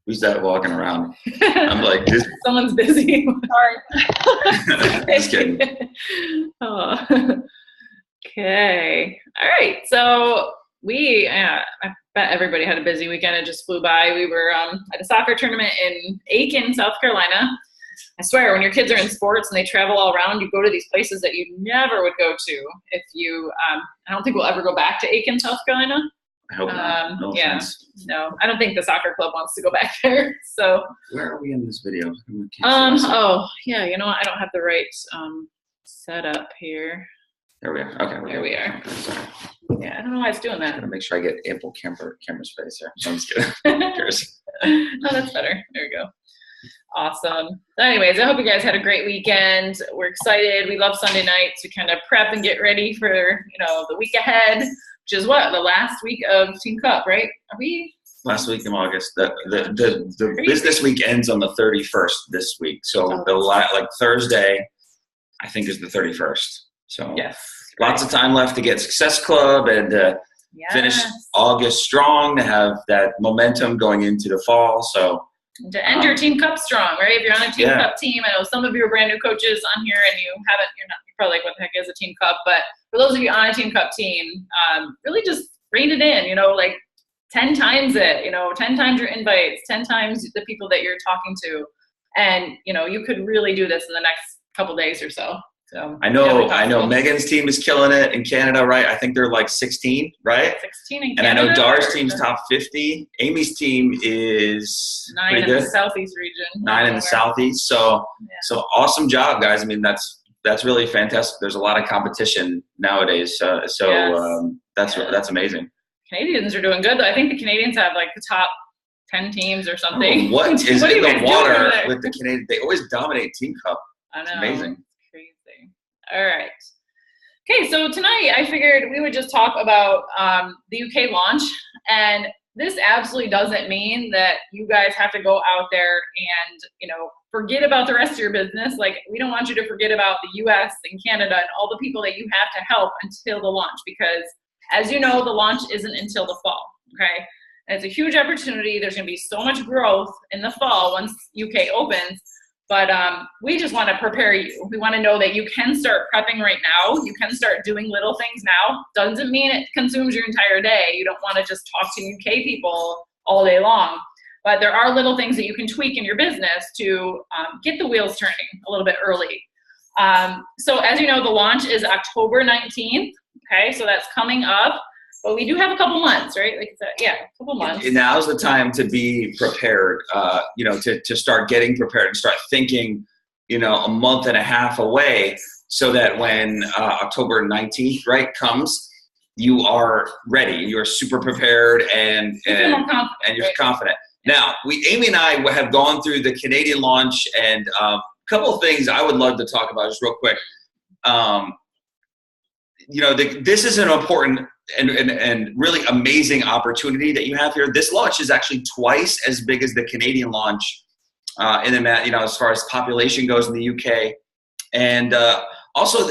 Who's that walking around? I'm like, this. Someone's busy. Sorry. Just kidding. Oh. Okay. All right. So I bet everybody had a busy weekend. It just flew by. We were at a soccer tournament in Aiken, South Carolina. I swear, when your kids are in sports and they travel all around, you go to these places that you never would go to if you, I don't think we'll ever go back to Aiken, South Carolina. I hope not. No offense. No, I don't think the soccer club wants to go back there. So where are we in this video? Oh yeah, you know what? I don't have the right setup here. There we are. Okay, there we are. Okay, sorry. Yeah, I don't know why it's doing that. I'm gonna make sure I get ample camera space here. I'm just kidding. Oh, that's better. There we go. Awesome. Anyways, I hope you guys had a great weekend. We're excited. We love Sunday nights to kind of prep and get ready for, the week ahead, which is what? The last week of Team Cup, right? Are we? Last week in August. The business week ends on the 31st this week. So Thursday, I think, is the 31st. So yes, lots of time left to get Success Club and finish August strong, to have that momentum going into the fall. So to end your Team Cup strong, right? If you're on a Team Cup team, I know some of you are brand new coaches on here and you're probably like, what the heck is a Team Cup? But for those of you on a Team Cup team, really just rein it in, like 10 times it, 10 times your invites, 10 times the people that you're talking to. And, you could really do this in the next couple days or so. So I know Megan's team is killing it in Canada, right? I think they're like 16, right? 16 in Canada. And I know Dar's team's top 50. Amy's team is 9 in the Southeast region. 9 in the Southeast. So awesome job, guys. I mean, that's really fantastic. There's a lot of competition nowadays. That's amazing. Canadians are doing good, though. I think the Canadians have like the top 10 teams or something. What is in the water with the Canadians? They always dominate Team Cup. I know. It's amazing. Crazy. All right. Okay, so tonight I figured we would just talk about the UK launch, and this absolutely doesn't mean that you guys have to go out there and, forget about the rest of your business. Like, we don't want you to forget about the US and Canada and all the people that you have to help until the launch, because as you know, the launch isn't until the fall, okay? And it's a huge opportunity. There's gonna be so much growth in the fall once UK opens. But we just want to prepare you. We want to know that you can start prepping right now. You can start doing little things now. Doesn't mean it consumes your entire day. You don't want to just talk to UK people all day long. But there are little things that you can tweak in your business to get the wheels turning a little bit early. So as you know, the launch is October 19th. Okay, so that's coming up. But we do have a couple months, right? Like, a couple months. Now's the time to be prepared, to start getting prepared and start thinking, a month and a half away, so that when October 19th, right, comes, you are ready. You're super prepared and you're confident. Now, Amy and I have gone through the Canadian launch, and a couple of things I would love to talk about just real quick. This is an important and really amazing opportunity that you have here. This launch is actually twice as big as the Canadian launch as far as population goes in the UK. And also,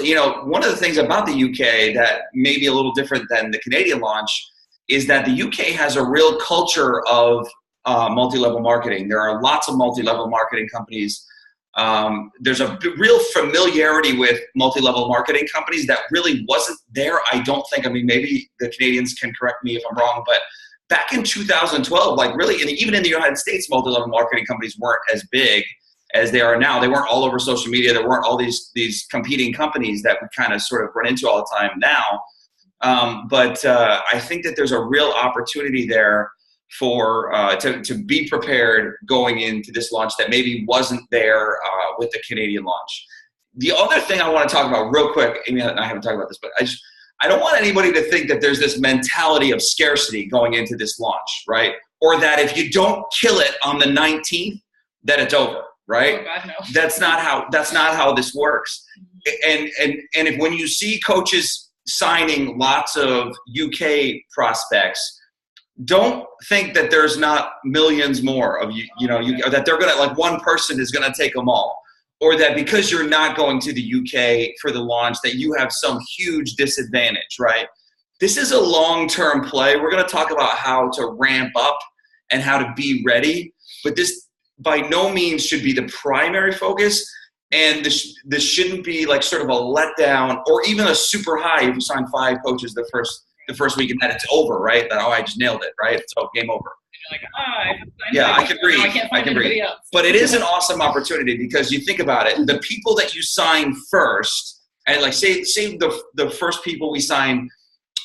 one of the things about the UK that may be a little different than the Canadian launch is that the UK has a real culture of multi-level marketing. There are lots of multi-level marketing companies. There's a real familiarity with multi-level marketing companies that really wasn't there, I don't think. I mean, maybe the Canadians can correct me if I'm wrong, but back in 2012, even in the United States, multi-level marketing companies weren't as big as they are now. They weren't all over social media. There weren't all these competing companies that we kind of sort of run into all the time now. But I think that there's a real opportunity there for to be prepared going into this launch that maybe wasn't there with the Canadian launch. The other thing I want to talk about real quick, Amy and I haven't talked about this, but I don't want anybody to think that there's this mentality of scarcity going into this launch, right? Or that if you don't kill it on the 19th, that it's over, right? Oh God, no. That's not how this works. And if when you see coaches signing lots of UK prospects, don't think that there's not millions more of or that they're gonna, like, one person is gonna take them all, or that because you're not going to the UK for the launch that you have some huge disadvantage, right? This is a long-term play. We're gonna talk about how to ramp up and how to be ready. But this by no means should be the primary focus. And this shouldn't be like sort of a letdown or even a super high if you sign 5 coaches the first week and then it's over, right? That, oh, I just nailed it, right? So game over. Like, oh, yeah, I can breathe. I can breathe. But it is an awesome opportunity because you think about it, the people that you sign first, and like say the first people we sign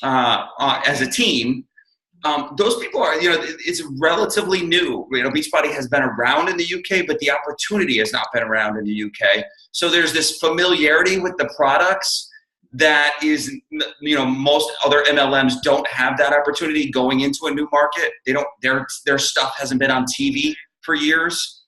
as a team, those people are, it's relatively new. Beachbody has been around in the UK, but the opportunity has not been around in the UK. So there's this familiarity with the products that is, most other MLMs don't have that opportunity going into a new market. They don't, their stuff hasn't been on TV for years.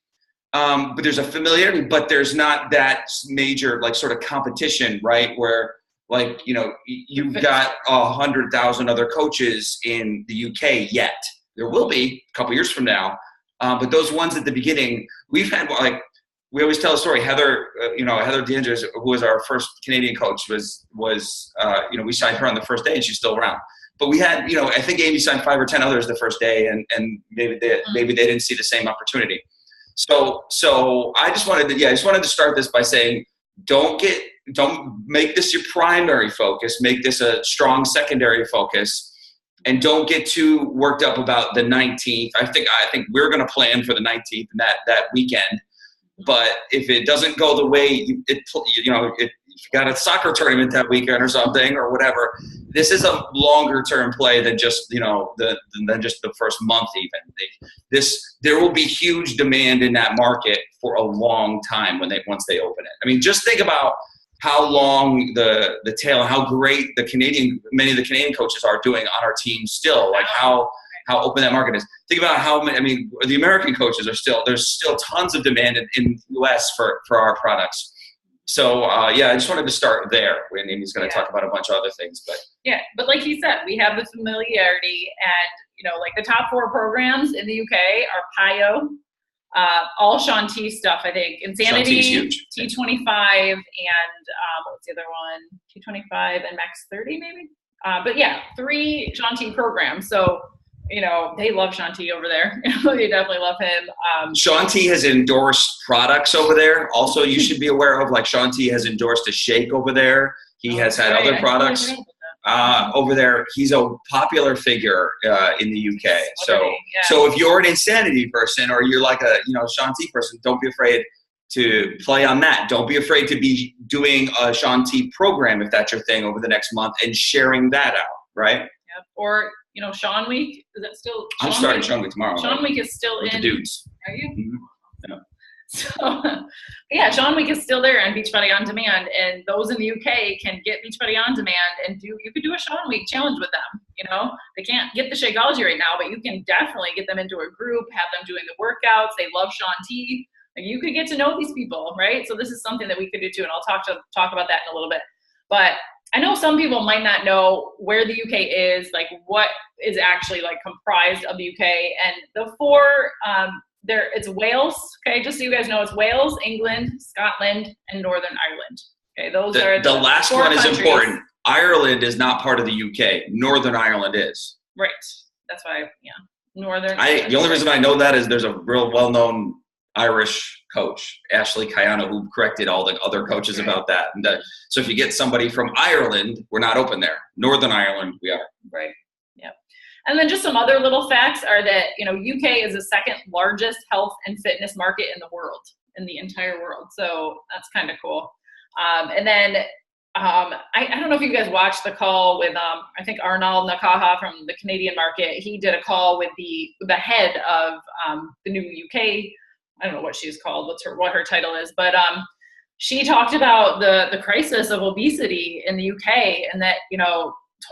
But there's a familiarity, but there's not that major, like, sort of competition, right? Where, like, you've got 100,000 other coaches in the UK yet. There will be a couple years from now. But those ones at the beginning, we've had, like, we always tell a story. Heather, Heather DeAndres, who was our first Canadian coach, was we signed her on the first day and she's still around. But we had, I think Amy signed 5 or 10 others the first day, and maybe they didn't see the same opportunity. So I just wanted to start this by saying, don't make this your primary focus. Make this a strong secondary focus, and don't get too worked up about the 19th. I think we're going to plan for the 19th and that weekend. But if it doesn't go the way if you got a soccer tournament that weekend or something or whatever, this is a longer term play than just than just the first month. Even there will be huge demand in that market for a long time once they open it. I mean, just think about how long the tail, how great many of the Canadian coaches are doing on our team still, like how open that market is. Think about how many, the American coaches there's still tons of demand in the US for our products. So I just wanted to start there. And Amy's going to talk about a bunch of other things, but like he said, we have the familiarity, and like the top 4 programs in the UK are PIO, all Shaun T stuff, I think, Insanity, T25, and what's the other one? T25 and Max 30 maybe. But 3 Shaun T programs. So they love Shaun T over there. They definitely love him. Shaun T has endorsed products over there. Also, you should be aware of, like, Shaun T has endorsed a shake over there. He has had other products over there. He's a popular figure in the UK. So if you're an Insanity person or you're like a Shaun T person, don't be afraid to play on that. Don't be afraid to be doing a Shaun T program if that's your thing over the next month and sharing that out, right? Yep. Or Shaun Week, is that still? I'm starting Shaun Week tomorrow. Shaun Week is still with in. The dudes. Are you? Mm-hmm. Yeah. So, Shaun Week is still there on Beachbody On Demand, and those in the UK can get Beachbody On Demand and you could do a Shaun Week challenge with them. They can't get the Shakeology right now, but you can definitely get them into a group, have them doing the workouts. They love Shaun T. Like, you could get to know these people, right? So this is something that we could do too, and I'll talk about that in a little bit. But I know some people might not know where the UK is, like what is actually like comprised of the UK, and the 4 it's Wales. Okay, just so you guys know, it's Wales, England, Scotland, and Northern Ireland. Okay, those are the last 4 one is countries. important. Ireland is not part of the UK. Northern Ireland is. Right. That's why. Northern. The only reason I know that is there's a real well-known Irish coach, Ashley Kayano, who corrected all the other coaches about that. And so if you get somebody from Ireland, we're not open there. Northern Ireland, we are. Right. Yeah. And then just some other little facts are that, UK is the 2nd largest health and fitness market in the world, in the entire world. So that's kind of cool. And then I don't know if you guys watched the call with, I think Arnold Nakaha from the Canadian market. He did a call with the head of the new UK, I don't know what she's called, what her title is, but she talked about the crisis of obesity in the UK, and that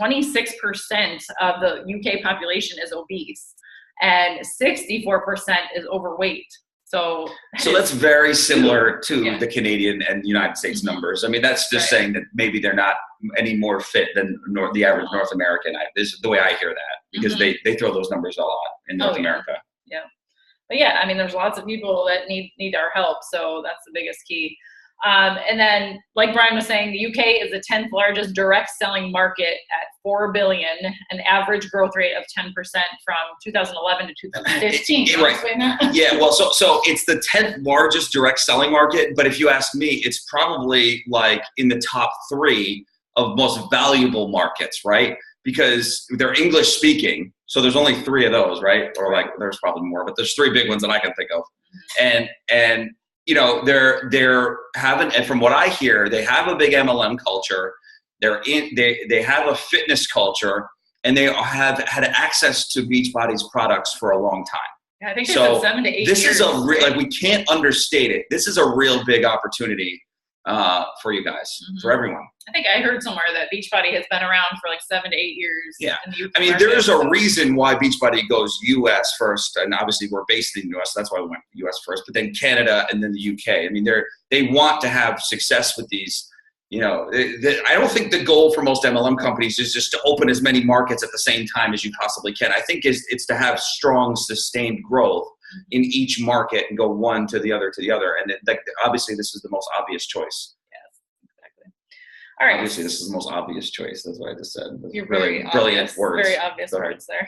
26% of the UK population is obese and 64% is overweight. So that's very similar to the Canadian and United States numbers. I mean, that's just saying that maybe they're not any more fit than the average North American. This is the way I hear that, because they throw those numbers a lot in North America. Yeah. But there's lots of people that need our help. So that's the biggest key. And then, like Brian was saying, the UK is the 10th largest direct selling market at $4 billion, an average growth rate of 10% from 2011 to 2015. Right. Yeah. Well, so it's the 10th largest direct selling market, but if you ask me, it's probably like in the top 3 of most valuable markets, right? Because they're English speaking. So there's only 3 of those, right? Or like there's probably more, but there's 3 big ones that I can think of. And you know, they're having, and from what I hear, they have a big MLM culture. They have a fitness culture, and they have had access to Beachbody's products for a long time. Yeah, I think so. 7 to 8 years. This is like, we can't understate it. This is a real big opportunity for you guys, for everyone. I think I heard somewhere that Beachbody has been around for like 7 to 8 years. Yeah. In the UK I mean, there's a reason why Beachbody goes US first, and obviously we're based in the US, that's why we went US first, but then Canada and then the UK. I mean, they want to have success with these, you know, I don't think the goal for most MLM companies is just to open as many markets at the same time as you possibly can. I think it's to have strong, sustained growth in each market and go one to the other to the other. And obviously this is the most obvious choice. All right. Obviously, this is the most obvious choice. That's what I just said. You're really very brilliant obvious, words. Very obvious words there.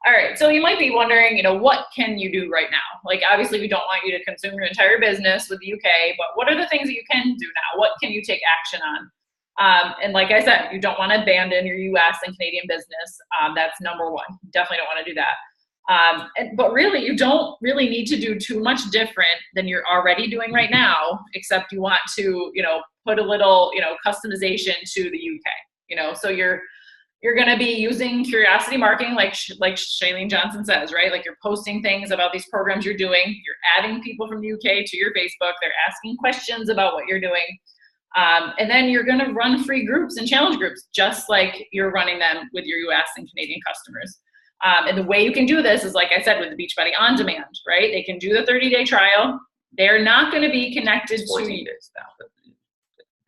All right. So you might be wondering, you know, what can you do right now? Like, obviously, we don't want you to consume your entire business with the UK, but what are the things that you can do now? What can you take action on? And like I said, you don't want to abandon your US and Canadian business. That's number one. You definitely don't want to do that. But really, you don't really need to do too much different than you're already doing right now, except you want to, you know, put a little, you know, customization to the UK, you know, so you're going to be using curiosity marketing, like Shailene Johnson says, right? Like you're posting things about these programs you're doing, you're adding people from the UK to your Facebook, they're asking questions about what you're doing. And then you're going to run free groups and challenge groups, just like you're running them with your US and Canadian customers. And the way you can do this is, like I said, with the Beachbody On Demand, right? They can do the 30-day trial. They're not going to be connected 14 days now,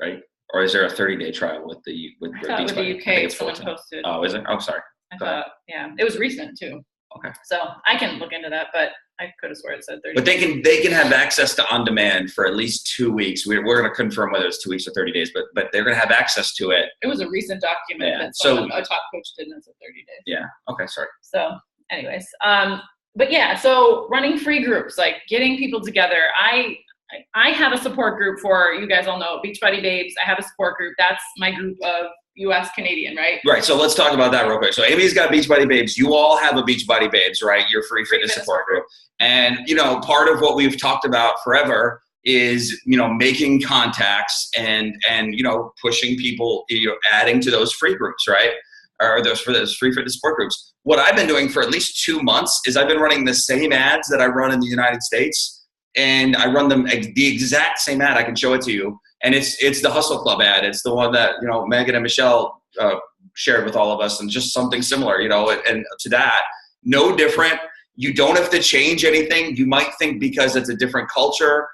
right? Or is there a 30-day trial with the Beachbody? With the UK, someone posted. Oh, is it? Oh, sorry. I thought, yeah, it was recent too. Okay. So I can look into that, but I could have swore it said 30. But they can have access to On Demand for at least 2 weeks. We're going to confirm whether it's 2 weeks or 30 days, but they're going to have access to it. It was a recent document that a top coach did, and it's a 30 days. Yeah. Okay. Sorry. So, anyways, but yeah, so running free groups, like getting people together. I have a support group for, you guys all know, Beachbody Babes. I have a support group. That's my group of US Canadian, right? Right. So let's talk about that real quick. So Amy's got Beachbody Babes. You all have a Beachbody Babes, right? Your free fitness support group. And, you know, part of what we've talked about forever is, you know, making contacts and, you know, pushing people, you know, adding to those free groups, right? Or those free fitness support groups. What I've been doing for at least 2 months is I've been running the same ads that I run in the United States. And I run them the exact same ad. I can show it to you. And it's the Hustle Club ad. It's the one that, you know, Megan and Michelle shared with all of us, and just something similar, you know, and to that, no different. You don't have to change anything. You might think because it's a different culture,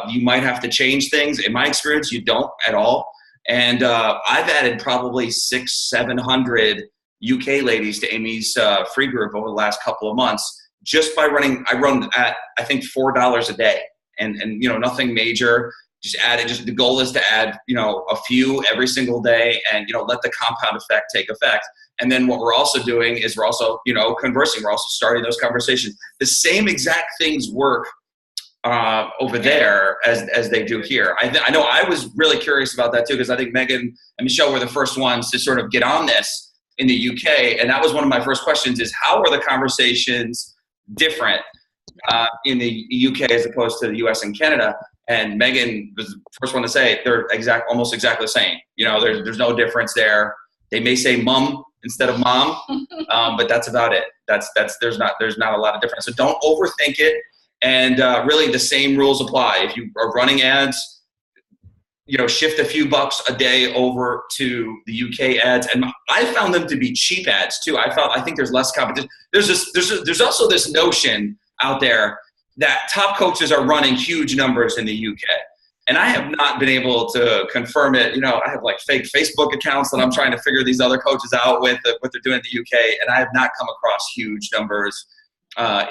you might have to change things. In my experience, you don't at all. And I've added probably 600-700 UK ladies to Amy's free group over the last couple of months. Just by running, I run at, I think, $4 a day, and you know, nothing major. Just add it. Just the goal is to add, you know, a few every single day, and you know, let the compound effect take effect. And then what we're also doing is we're also, you know, conversing. We're also starting those conversations. The same exact things work over there as they do here. I know I was really curious about that too, because I think Megan and Michelle were the first ones to sort of get on this in the UK, and that was one of my first questions: is how are the conversations different in the UK as opposed to the US and Canada? And Megan was the first one to say they're almost exactly the same. You know, there's no difference there. They may say mum instead of mom, but that's about it. There's not a lot of difference. So don't overthink it. And really, the same rules apply. If you are running ads, you know, shift a few bucks a day over to the UK ads, and I found them to be cheap ads too. I think there's less competition. There's also this notion out there that top coaches are running huge numbers in the UK, and I have not been able to confirm it. You know, I have like fake Facebook accounts that I'm trying to figure these other coaches out with what they're doing in the UK, and I have not come across huge numbers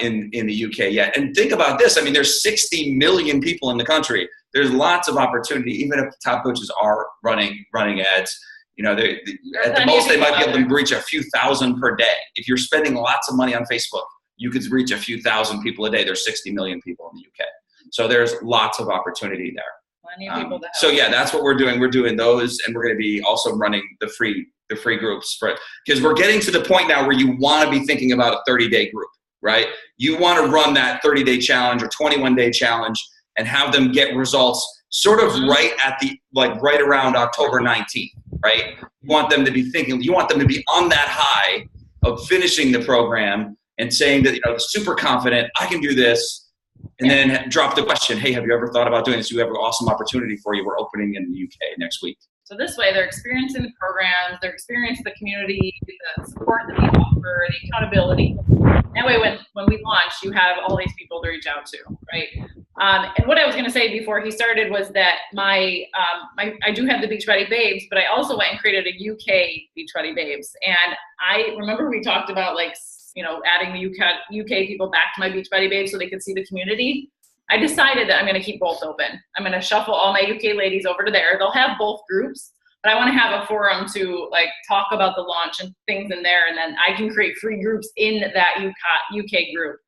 in the UK yet. And think about this. I mean, there's 60 million people in the country. there's lots of opportunity, even if the top coaches are running ads. You know, at the most, they might be able to reach a few thousand per day. If you're spending lots of money on Facebook, you could reach a few thousand people a day. There's 60 million people in the UK. So there's lots of opportunity there. So yeah, that's what we're doing. We're doing those, and we're going to be also running the free groups because we're getting to the point now where you want to be thinking about a 30-day group, right? You want to run that 30-day challenge or 21-day challenge and have them get results sort of right around October 19th, right? You want them to be thinking, you want them to be on that high of finishing the program and saying that, you know, super confident, I can do this. And then drop the question, hey, have you ever thought about doing this? We have an awesome opportunity for you. We're opening in the UK next week. So this way, they're experiencing the programs, they're experiencing the community, the support that we offer, the accountability. That way, when we launch, you have all these people to reach out to, right? And what I was going to say before he started was that I do have the Beachbody Babes, but I also went and created a UK Beachbody Babes. And I remember we talked about, like, you know, adding the UK people back to my Beachbody Babes so they could see the community. I decided that I'm going to keep both open. I'm going to shuffle all my UK ladies over to there. They'll have both groups, but I want to have a forum to, like, talk about the launch and things in there, and then I can create free groups in that UK group.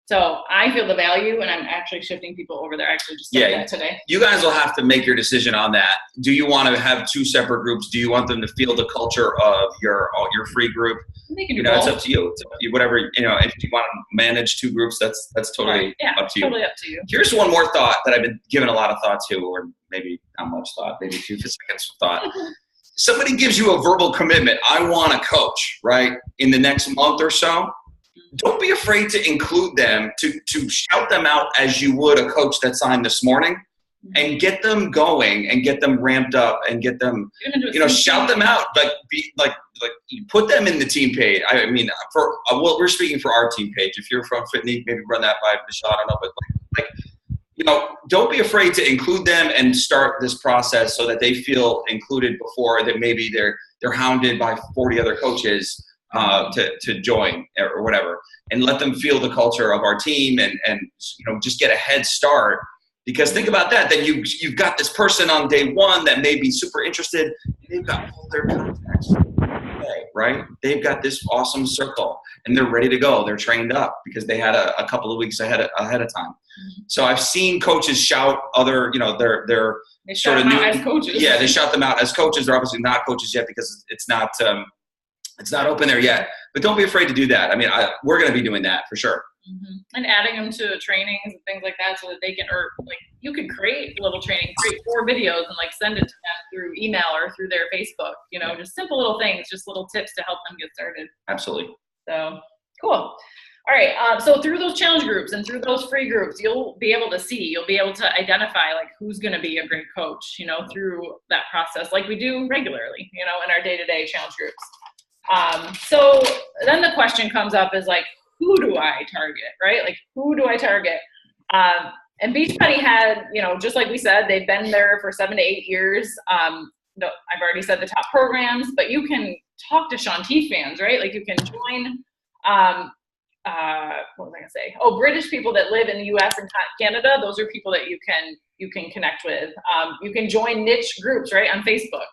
So I feel the value, and I'm actually shifting people over there. I actually just did that today. You guys will have to make your decision on that. Do you want to have two separate groups? Do you want them to feel the culture of your free group? They can do both. It's up to you. It's up to you. Whatever, you know, if you want to manage two groups, that's totally up to you. Totally up to you. Here's one more thought that I've been giving a lot of thought to, or maybe not much thought, maybe 2 seconds of thought. Somebody gives you a verbal commitment. I want to coach, right, in the next month or so. Don't be afraid to include them, to shout them out as you would a coach that signed this morning, and get them going and get them ramped up and get them, you know, shout them out, like put them in the team page. I mean, for we're speaking for our team page. If you're from Fitney, maybe run that by Michelle. I don't know, but like, you know, don't be afraid to include them and start this process so that they feel included before that maybe they're hounded by 40 other coaches to join or whatever, and let them feel the culture of our team and you know, just get a head start. Because think about that, then you've got this person on day one that may be super interested, and they've got all their contacts, right? They've got this awesome circle, and they're ready to go. They're trained up because they had a couple of weeks ahead of time. So I've seen coaches shout other, you know, they're sort of new as coaches. Yeah, they shout them out as coaches. They're obviously not coaches yet because it's not open there yet. But don't be afraid to do that. I mean, we're going to be doing that for sure. And adding them to trainings and things like that so that they can, or like you could create a litlittle training, create 4 videos and like send it to them through email or through their Facebook, you know, just simple little things, just little tips to help them get started. Absolutely. So cool. All right. So through those challenge groups and through those free groups, you'll be able to identify like who's going to be a great coach, you know, through that process, like we do regularly, you know, in our day-to-day challenge groups. So then the question comes up is like, who do I target, right? Like, who do I target? And Beachbody had, you know, just like we said, they've been there for 7 to 8 years. No, I've already said the top programs, but you can talk to Shaun T fans, right? Like you can join, what was I gonna say? Oh, British people that live in the US and Canada. Those are people that you can connect with. You can join niche groups, right? On Facebook,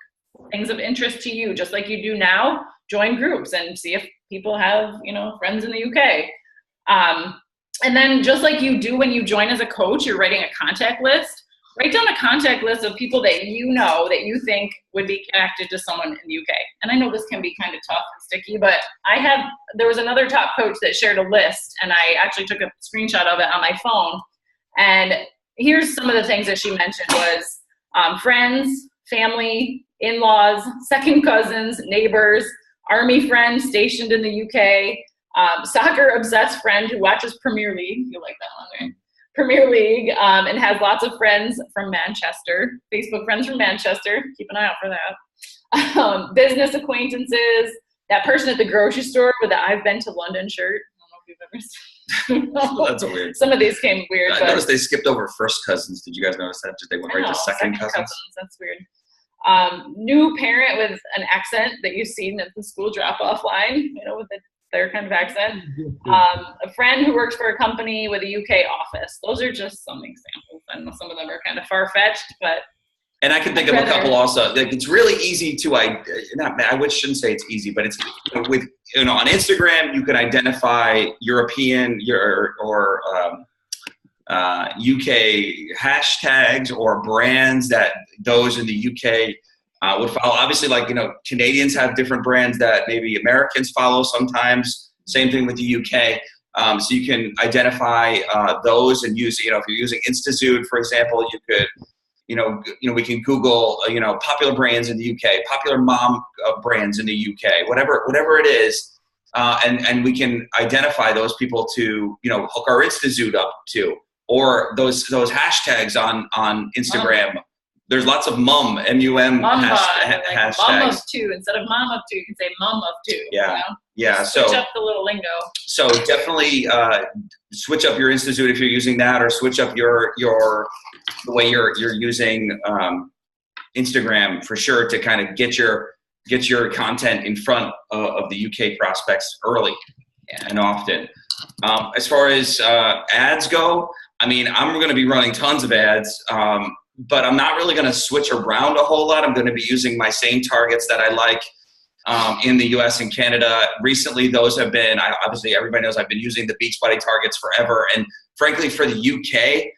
things of interest to you, just like you do now. Join groups and see if people have, you know, friends in the UK. And then just like you do when you join as a coach, you're writing a contact list. Write down a contact list of people that you know that you think would be connected to someone in the UK. And I know this can be kind of tough and sticky, but there was another top coach that shared a list, and I actually took a screenshot of it on my phone. And here's some of the things that she mentioned was friends, family, in-laws, second cousins, neighbors, army friend stationed in the UK, soccer obsessed friend who watches Premier League. You like that one, right? Premier League, and has lots of friends from Manchester, Facebook friends from Manchester. Keep an eye out for that. Business acquaintances, that person at the grocery store with the I've been to London shirt. I don't know if you've ever seen. That's a weird. Some of these came weird. I noticed they skipped over first cousins. Did you guys notice that? They went right to second cousins. That's weird. New parent with an accent that you've seen at the school drop-off line, you know, with their kind of accent. A friend who works for a company with a UK office. Those are just some examples. know some of them are kind of far-fetched, but. And I can think of a couple also. Like, it's really easy to, I shouldn't say it's easy, but it's with, on Instagram, you can identify European or UK hashtags or brands that those in the UK would follow. Obviously, like, Canadians have different brands that maybe Americans follow sometimes. Same thing with the UK. So you can identify those and use, if you're using InstaZoom, for example, you could, we can Google, popular brands in the UK, popular mom brands in the UK, whatever it is. And we can identify those people to, hook our InstaZoom up to, or those hashtags on Instagram. There's lots of mum, M-U-M hashtags. Mum of two. Instead of mom of two, you can say mum of two. Yeah. Yeah. Switch up the little lingo. So definitely switch up your InstaZoom if you're using that, or switch up the way you're using Instagram for sure, to kind of get your content in front of the UK prospects early and often. As far as ads go, I'm going to be running tons of ads, but I'm not really going to switch around a whole lot. I'm going to be using my same targets that I like in the US and Canada. Recently, those have been, obviously everybody knows I've been using the Beachbody targets forever. And frankly, for the UK,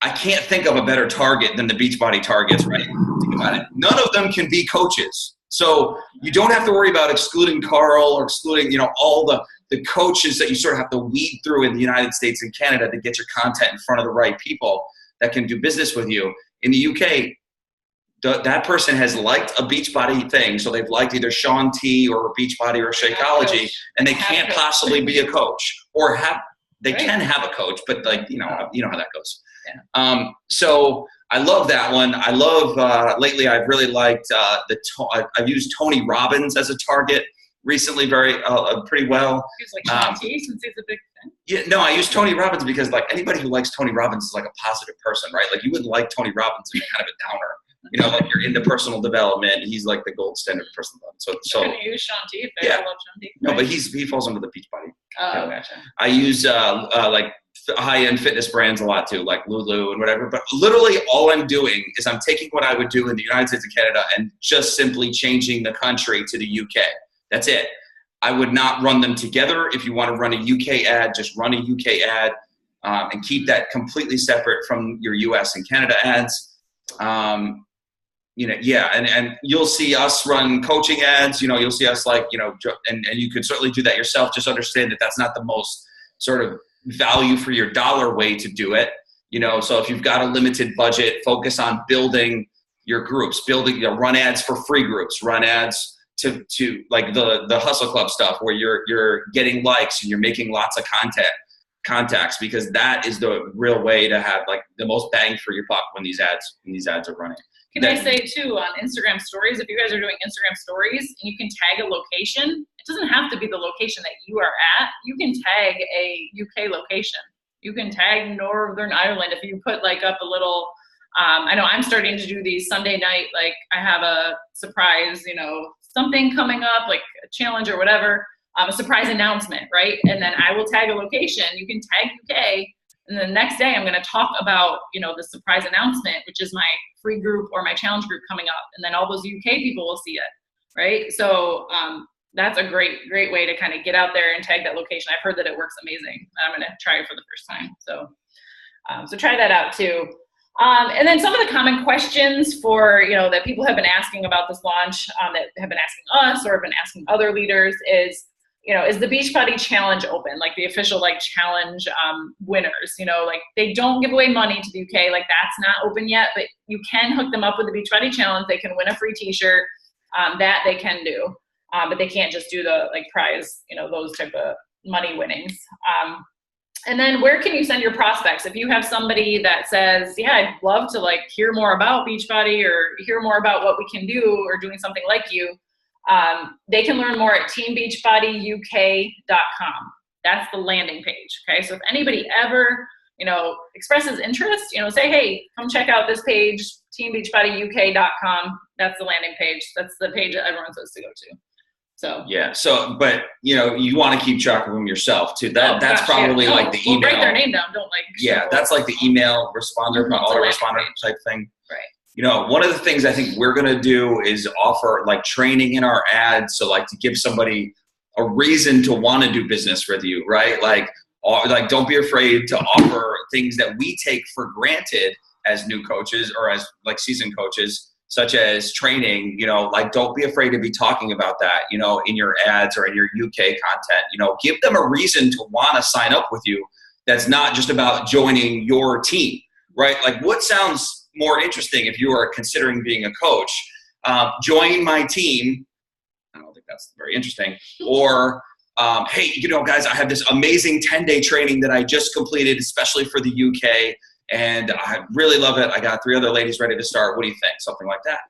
I can't think of a better target than the Beachbody targets, right? Think about it. None of them can be coaches. So you don't have to worry about excluding Carl or excluding, all the coaches that you sort of have to weed through in the United States and Canada to get your content in front of the right people that can do business with you. In the UK, that person has liked a Beachbody thing, so they've liked either Shaun T or Beachbody or Shakeology, and they can't possibly be a coach, or they can have a coach, but you know how that goes. Yeah. So I love that one. I love lately. I've really liked I've used Tony Robbins as a target recently, pretty well. He's like Shaun T, since he's a big fan. Yeah, no, I use Tony Robbins because anybody who likes Tony Robbins is like a positive person, right? Like, you wouldn't like Tony Robbins if you're kind of a downer. Like, you're into personal development. He's like the gold standard of personal development. So I'm gonna use Shaun T. I love Shaun T. No, but he falls under the Beachbody. Oh, gotcha. I use like high-end fitness brands a lot too, like Lulu and whatever. But literally all I'm doing is I'm taking what I would do in the United States and Canada and just simply changing the country to the UK. That's it. I would not run them together. If you want to run a UK ad, just run a UK ad and keep that completely separate from your US and Canada ads. And you'll see us run coaching ads. You'll see us and you could certainly do that yourself. Just understand that that's not the most sort of value for your dollar way to do it. So if you've got a limited budget, focus on building your groups, run ads for free groups, run ads to like the Hustle Club stuff where you're getting likes and you're making lots of contacts, because that is the real way to have like the most bang for your buck when these ads are running. Can I say too, on Instagram stories, if you guys are doing Instagram stories and you can tag a location, it doesn't have to be the location that you are at. You can tag a UK location. You can tag Northern Ireland if you put like up a little, I know I'm starting to do these Sunday night, like I have a surprise, something coming up, like a challenge or whatever, a surprise announcement, right? And then I will tag a location. You can tag UK. And the next day I'm going to talk about, the surprise announcement, which is my free group or my challenge group coming up. And then all those UK people will see it, right? So that's a great way to kind of get out there and tag that location. I've heard that it works amazing. I'm going to try it for the first time. So try that out too. And then some of the common questions for, that people have been asking about this launch, that have been asking us or have been asking other leaders is, is the Beachbody challenge open? Like the official challenge winners, like they don't give away money to the UK, like that's not open yet, but you can hook them up with the Beachbody challenge. They can win a free t-shirt, that they can do, but they can't just do the prize, those type of money winnings. And then where can you send your prospects? If you have somebody that says, yeah, I'd love to hear more about Beachbody or hear more about what we can do or doing something like you, they can learn more at teambeachbodyuk.com. That's the landing page. Okay. So if anybody ever, expresses interest, say, hey, come check out this page, teambeachbodyuk.com. That's the landing page. That's the page that everyone says to go to. So yeah. So, but you know, you want to keep track of them yourself too. That's probably like the email. Write their name down. Don't like. Yeah, that's like the email responder, autoresponder type thing. Right. You know, one of the things I think we're gonna do is offer like training in our ads. So like to give somebody a reason to want to do business with you, right? Like don't be afraid to offer things that we take for granted as new coaches or as like seasoned coaches, such as training. You know, like don't be afraid to be talking about that, you know, in your ads or in your UK content. You know, give them a reason to want to sign up with you. That's not just about joining your team, right? Like what sounds more interesting if you are considering being a coach? Join my team. I don't think that's very interesting. Or, hey, you know, guys, I have this amazing 10-day training that I just completed, especially for the UK. And I really love it. I got 3 other ladies ready to start. What do you think? Something like that.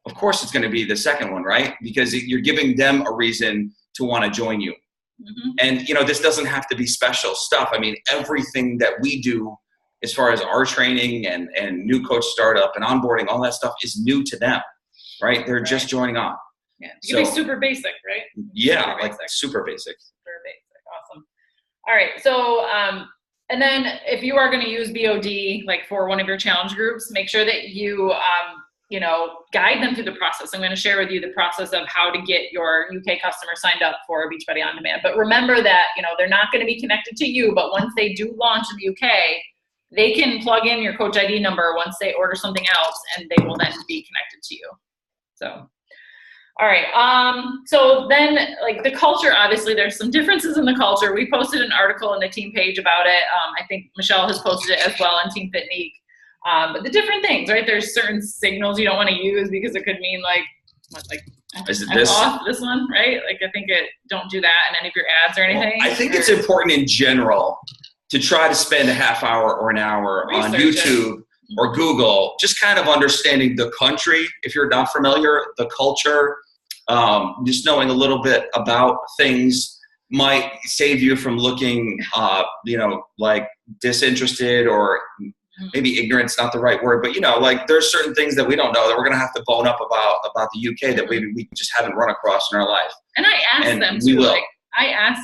Of course, it's going to be the second one, right? Because you're giving them a reason to want to join you. Mm-hmm. And, you know, this doesn't have to be special stuff. I mean, everything that we do as far as our training and new coach startup and onboarding, all that stuff is new to them, right? They're just joining on. Yeah, you can be super basic, right? Yeah, super basic. Super basic. Awesome. All right. So, and then if you are going to use BOD, like for one of your challenge groups, make sure that you, you know, guide them through the process. I'm going to share with you the process of how to get your UK customer signed up for Beachbody On Demand. But remember that, you know, they're not going to be connected to you, but once they do launch in the UK, they can plug in your coach ID number once they order something else, and they will then be connected to you. So. All right. So then, like the culture, obviously there's some differences in the culture. We posted an article on the team page about it. I think Michelle has posted it as well on Team Fitnique. But the different things, right? There's certain signals you don't want to use because it could mean like, what, like is it this? Off this one, right? Like I think don't do that in any of your ads or anything. Well, I think it's important in general to try to spend a half hour or an hour on YouTube or Google, just kind of understanding the country. If you're not familiar, the culture, just knowing a little bit about things might save you from looking, you know, like disinterested or maybe ignorant's not the right word, but you know, like there's certain things that we don't know that we're going to have to bone up about the UK that we just haven't run across in our life. And I ask them too, like I ask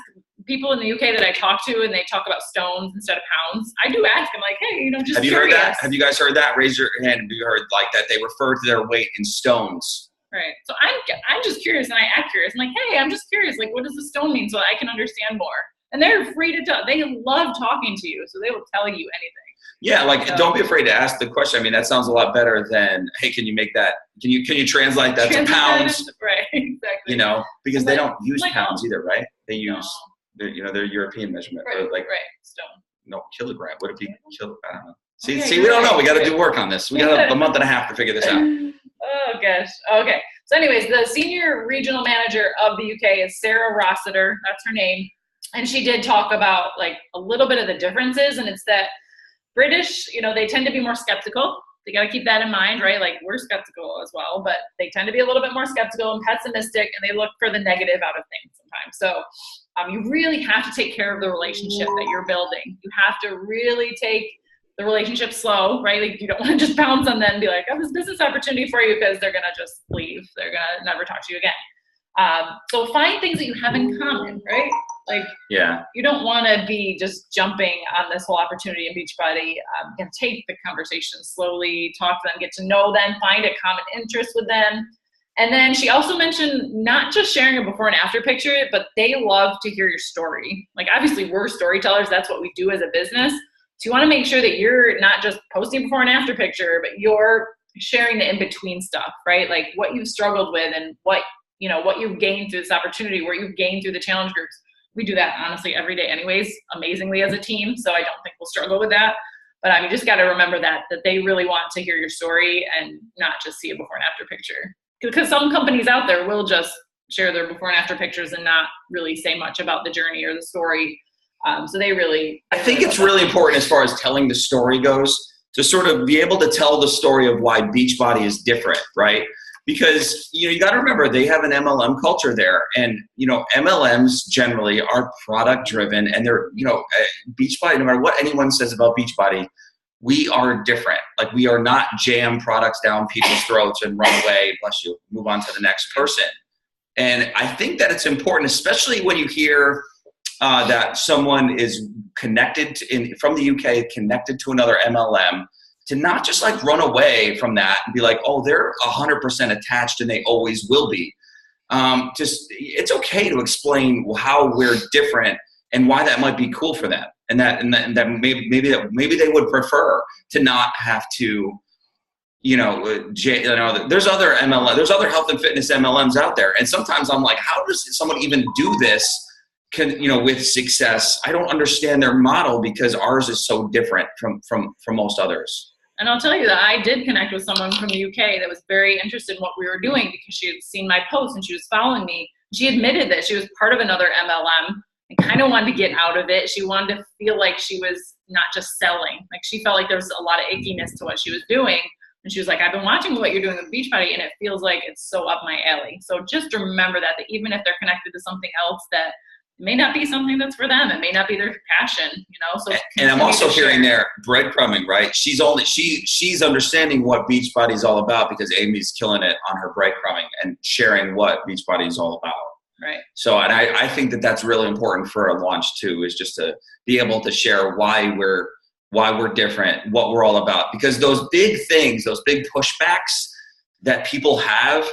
people in the UK that I talk to and they talk about stones instead of pounds. I do ask them like, hey, you know, just curious. Heard that? Have you guys heard that? Raise your hand if you heard like that they refer to their weight in stones. Right. So I'm just curious and I act curious. I'm like, hey, I'm just curious. Like, what does the stone mean so I can understand more? And they're free to tell. They love talking to you, so they will tell you anything. Yeah, like don't be afraid to ask the question. I mean, that sounds a lot better than, hey, can you make that? Can you translate that to pounds? Right. Exactly. You know, because they don't use pounds either, right? They use their European measurement. Right. Like stone. No, kilogram. Would it be kilo? I don't know. See, we don't know. We got to do work on this. We got a month and a half to figure this out. Oh gosh. Okay. So anyways, the senior regional manager of the UK is Sarah Rossiter. That's her name. And she did talk about like a little bit of the differences. And it's that British, you know, they tend to be more skeptical. You got to keep that in mind, right? Like we're skeptical as well, but they tend to be a little bit more skeptical and pessimistic, and they look for the negative out of things sometimes. So you really have to take care of the relationship that you're building. You have to really take the relationship slow, right? Like you don't want to just bounce on them and be like, I have this business opportunity for you, because they're going to just leave. They're going to never talk to you again. So find things that you have in common, right? Like, yeah, you don't want to be just jumping on this whole opportunity in Beachbody. You can take the conversation slowly, talk to them, get to know them, find a common interest with them. And then she also mentioned not just sharing a before and after picture, but they love to hear your story. Like obviously we're storytellers. That's what we do as a business. So you want to make sure that you're not just posting before and after picture, but you're sharing the in-between stuff, right? Like what you've struggled with and what you've gained through this opportunity, where you've gained through the challenge groups. We do that honestly every day anyways, amazingly as a team. So I don't think we'll struggle with that. But I mean, just got to remember that they really want to hear your story and not just see a before and after picture. Because some companies out there will just share their before and after pictures and not really say much about the journey or the story. So I think it's really important as far as telling the story goes, to sort of be able to tell the story of why Beachbody is different, right? Because, you got to remember, they have an MLM culture there. And, MLMs generally are product driven, and they're, Beachbody, no matter what anyone says about Beachbody, we are different. Like, we are not jam products down people's throats and run away, bless you, move on to the next person. And I think that it's important, especially when you hear that someone is connected from the UK, connected to another MLM, to not just like run away from that and be like, oh, they're 100% attached and they always will be. Just it's okay to explain how we're different and why that might be cool for them, and that maybe they would prefer to not have to, there's other there's other health and fitness MLMs out there, and sometimes I'm like, how does someone even do this? With success? I don't understand their model because ours is so different from most others. And I'll tell you that I did connect with someone from the UK that was very interested in what we were doing because she had seen my posts and she was following me. She admitted that she was part of another MLM and kind of wanted to get out of it. She wanted to feel like she was not just selling. Like she felt like there was a lot of ickiness to what she was doing. And she was like, I've been watching what you're doing with Beachbody and it feels like it's so up my alley. So just remember that even if they're connected to something else, that it may not be something that's for them. It may not be their passion, So and I'm also hearing there breadcrumbing, right? She's understanding what Beachbody is all about because Amy's killing it on her breadcrumbing and sharing what Beachbody is all about. Right. So, and I think that that's really important for a launch too, is just to be able to share why we're different, what we're all about, because those big things, those big pushbacks that people have,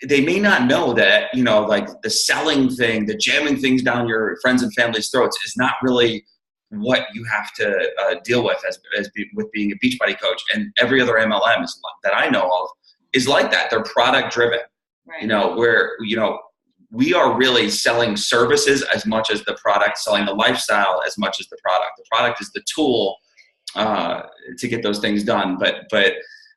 they may not know that, like the selling thing, the jamming things down your friends and family's throats is not really what you have to deal with with being a Beachbody coach. And every other MLM that I know of is like that. They're product driven, right. Where, we are really selling services as much as the product, selling the lifestyle as much as the product. The product is the tool to get those things done. But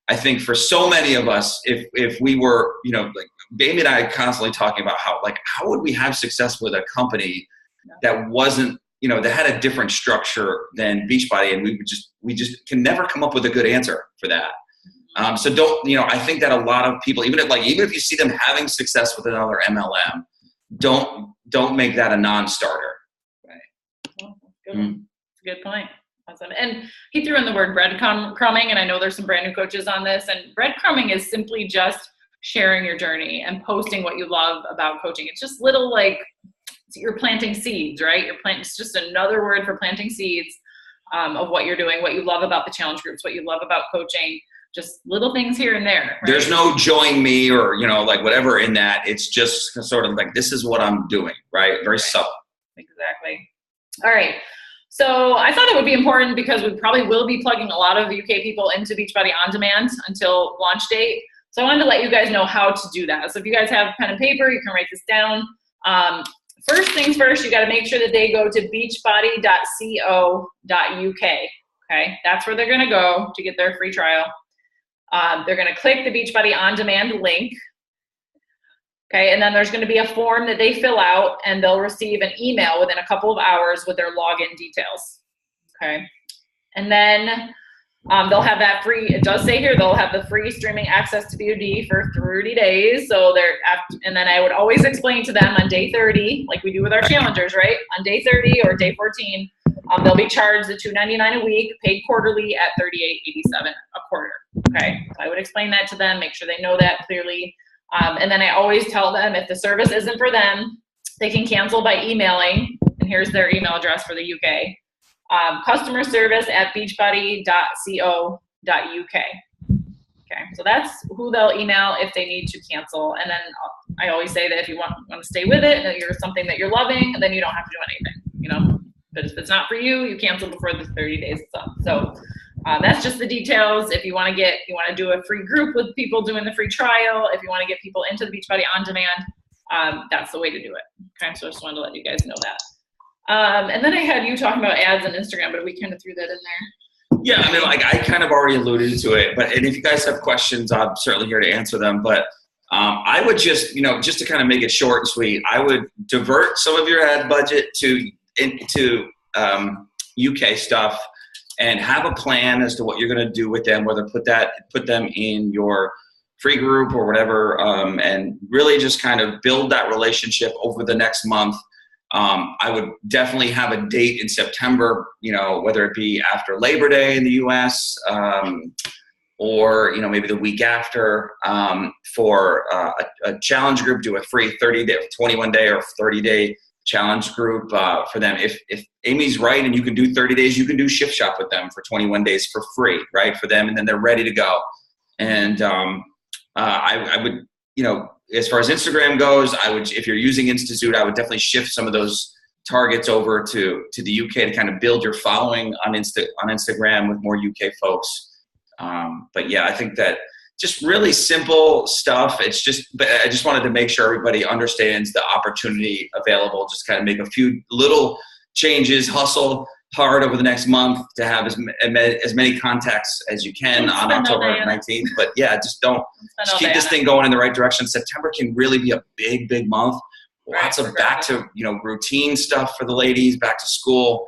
I think for so many of us, if we were, like Amy and I constantly talking about how would we have success with a company that wasn't, that had a different structure than Beachbody, and we just can never come up with a good answer for that. So don't, I think that a lot of people, even if you see them having success with another MLM, don't make that a non-starter. Right. Well, that's a good point. Awesome. And he threw in the word breadcrumbing, and I know there's some brand new coaches on this, and breadcrumbing is simply just sharing your journey and posting what you love about coaching. It's just little, you're planting seeds, right? It's just another word for planting seeds of what you're doing, what you love about the challenge groups, what you love about coaching, just little things here and there. Right? There's no join me or, whatever in that. It's just sort of like, this is what I'm doing, right? Very subtle. Exactly. All right. So I thought it would be important because we probably will be plugging a lot of UK people into Beachbody On Demand until launch date. So I wanted to let you guys know how to do that. So if you guys have pen and paper, you can write this down. First things first, you got to make sure that they go to beachbody.co.uk. Okay, that's where they're going to go to get their free trial. They're going to click the Beachbody On Demand link. Okay, and then there's going to be a form that they fill out, and they'll receive an email within a couple of hours with their login details. Okay, and then they'll have that free, it does say here, they'll have the free streaming access to VOD for 30 days. So and then I would always explain to them on day 30, like we do with our challengers, right? On day 30 or day 14, they'll be charged the $299 a week, paid quarterly at $38.87 a quarter. Okay, so I would explain that to them, make sure they know that clearly. And then I always tell them if the service isn't for them, they can cancel by emailing. And here's their email address for the UK. Customer service at beachbody.co.uk. Okay, so that's who they'll email if they need to cancel. And then I always say that if you want to stay with it, and you're something that you're loving, then you don't have to do anything, But if it's not for you, you cancel before the 30 days is up. So that's just the details. If you want to do a free group with people doing the free trial, if you want to get people into the Beachbody On Demand, that's the way to do it. Okay, so I just wanted to let you guys know that. And then I had you talking about ads on Instagram, but we kind of threw that in there. Yeah, I mean, I kind of already alluded to it, and if you guys have questions, I'm certainly here to answer them. But I would just, just to kind of make it short and sweet, I would divert some of your ad budget into UK stuff, and have a plan as to what you're going to do with them, whether put them in your free group or whatever, and really just kind of build that relationship over the next month. I would definitely have a date in September, whether it be after Labor Day in the US, or, maybe the week after, for a challenge group, do a free 30-day, 21-day or 30-day challenge group for them. If Amy's right and you can do 30 days, you can do shift shop with them for 21 days for free, right, for them, and then they're ready to go. And I would, as far as Instagram goes, if you're using Institute, I would definitely shift some of those targets over to the UK to kind of build your following on Instagram with more UK folks. But yeah, I think that just really simple stuff. But I just wanted to make sure everybody understands the opportunity available. Just kind of make a few little changes, hustle hard over the next month to have as many contacts as you can on October 19th. But yeah, just keep this thing going in the right direction. September can really be a big, big month. Lots of back to, routine stuff for the ladies, back to school.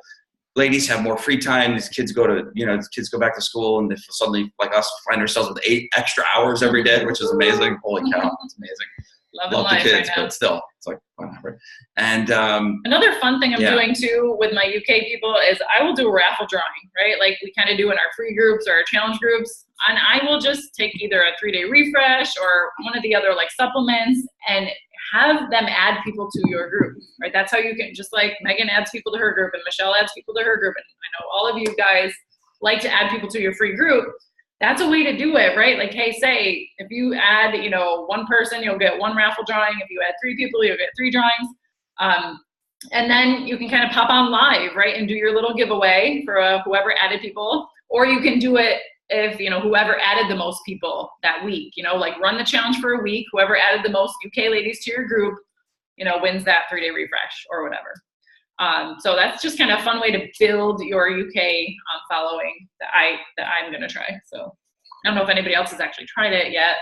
Ladies have more free time. These kids go back to school, and they suddenly, like us, find ourselves with 8 extra hours every day, which is amazing. Holy cow, it's amazing. Love the kids, but still, it's like whatever. And another fun thing I'm doing too with my UK people is I will do a raffle drawing, right? Like we kind of do in our free groups or our challenge groups, and I will just take either a 3-day refresh or one of the other like supplements and have them add people to your group, right? That's how you can, just like Megan adds people to her group and Michelle adds people to her group, and I know all of you guys like to add people to your free group. That's a way to do it, right? Like, hey, say if you add, 1 person, you'll get 1 raffle drawing. If you add 3 people, you'll get 3 drawings. And then you can kind of pop on live, right? And do your little giveaway for whoever added people, or you can do it if, whoever added the most people that week, like run the challenge for a week. Whoever added the most UK ladies to your group, wins that 3-day refresh or whatever. So that's just kind of a fun way to build your UK following that I'm going to try. So I don't know if anybody else has actually tried it yet.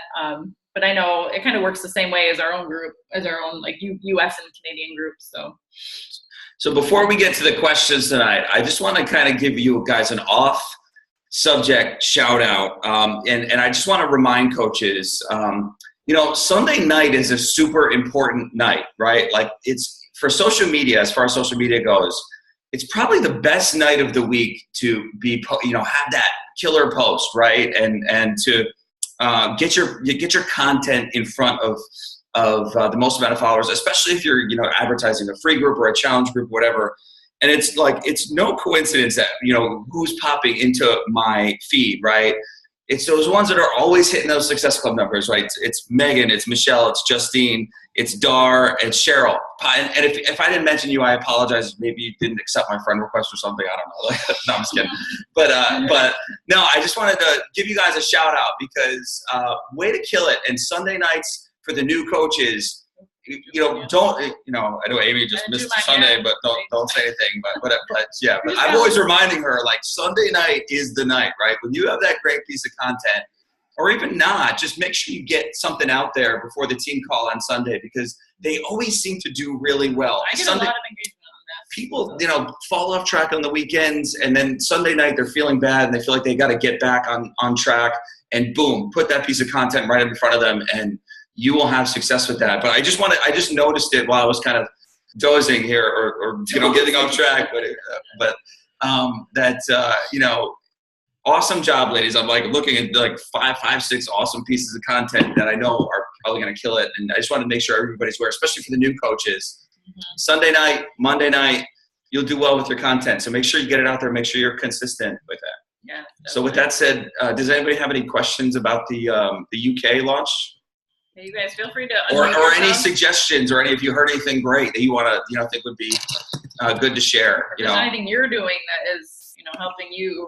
But I know it kind of works the same way as our own group, as our own like US and Canadian groups. So before we get to the questions tonight, I just want to kind of give you guys an off subject shout out. And I just want to remind coaches, Sunday night is a super important night, right? Like it's for social media, as far as social media goes, it's probably the best night of the week to be, have that killer post, right? And to get your content in front of the most amount of followers, especially if you're, advertising a free group or a challenge group, whatever. And it's like, it's no coincidence that, who's popping into my feed, right? It's those ones that are always hitting those Success Club numbers, right? It's Megan, it's Michelle, it's Justine, it's Dar, it's Cheryl. And if I didn't mention you, I apologize. Maybe you didn't accept my friend request or something. I don't know. No, I'm just kidding. But no, I just wanted to give you guys a shout out because way to kill it. And Sunday nights for the new coaches, don't, I know Amy just missed Sunday, but don't say anything. But I'm always reminding her, like, Sunday night is the night, right? When you have that great piece of content, or even not, just make sure you get something out there before the team call on Sunday, because they always seem to do really well. I get a lot of engagement on that. People, fall off track on the weekends, and then Sunday night they're feeling bad and they feel like they got to get back on track, and boom, put that piece of content right in front of them, and you will have success with that. But I just noticed it while I was kind of dozing here or getting off track, but awesome job, ladies. I'm like looking at like five, 6 awesome pieces of content that I know are probably going to kill it. And I just want to make sure everybody's aware, especially for the new coaches. Mm-hmm. Sunday night, Monday night, you'll do well with your content. So make sure you get it out there. Make sure you're consistent with that. Yeah. Definitely. So with that said, does anybody have any questions about the UK launch? Yeah, you guys feel free to or any suggestions, or if you heard anything great that you want to think would be good to share. If there's anything you're doing that is helping you,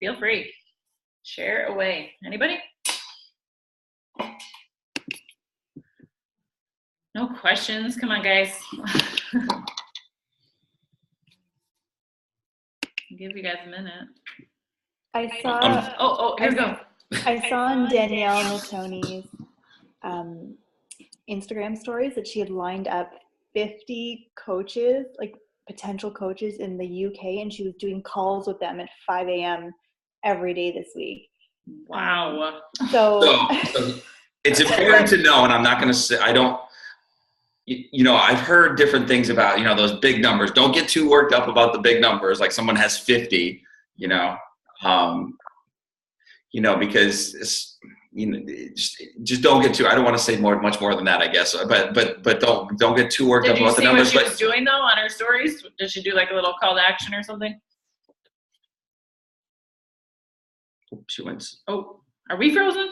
feel free, share away. Anybody? No questions. Come on, guys. I'll give you guys a minute. I saw. Here we go. I saw on Danielle Natoni's Instagram stories that she had lined up 50 coaches, like potential coaches in the UK, and she was doing calls with them at 5 a.m. every day this week. Wow. So it's important to know, and I'm not going to say, I've heard different things about, those big numbers. Don't get too worked up about the big numbers. Like someone has 50, because just don't get too, I don't want to say much more than that, I guess, but don't get too worked up about the numbers. Did you see what she was doing though on her stories? Did she do like a little call to action or something? She wins. Oh, are we frozen?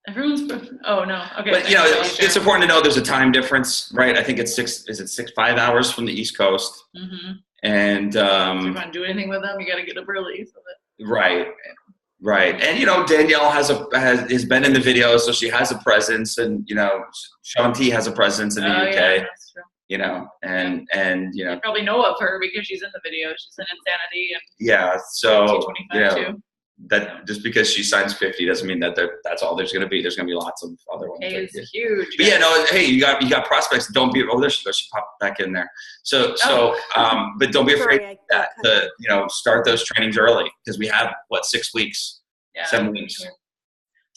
Everyone's frozen. Oh no. Okay. But it's important to know there's a time difference, right? I think it's 5 hours from the East Coast. Mm-hmm. And if you want to do anything with them, you got to get up early. Right. And Danielle has been in the video, so she has a presence, and Shaun T has a presence in the UK. Yeah, that's true. And you probably know of her because she's in the video. She's in Insanity and so too. That just because she signs 50 doesn't mean that that's all there's going to be. There's going to be lots of other ones. It's huge. But hey, you got prospects. Don't be. Oh, there she goes. She popped back in there. So but don't be afraid to start those trainings early, because we have 6 weeks, 7 weeks.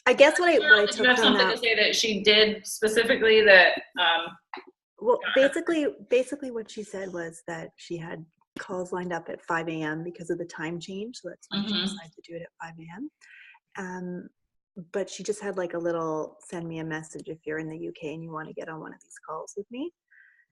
I guess what I took from that. You have something to say that she did specifically that. Well, basically what she said was that she had calls lined up at 5 a.m. because of the time change. So that's why she decided to do it at 5 a.m. But she just had like a little, send me a message if you're in the UK and you want to get on one of these calls with me.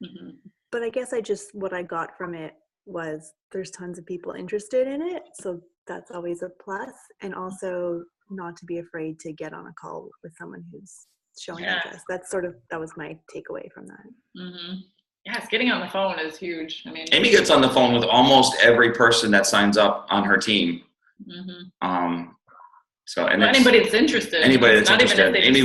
Mm-hmm. But I guess what I got from it was there's tons of people interested in it. So that's always a plus. And also not to be afraid to get on a call with someone who's showing interest. That was my takeaway from that. Mm-hmm. Yes, getting on the phone is huge. I mean, Amy gets on the phone with almost every person that signs up on her team. Mm-hmm. Anybody that's interested. Amy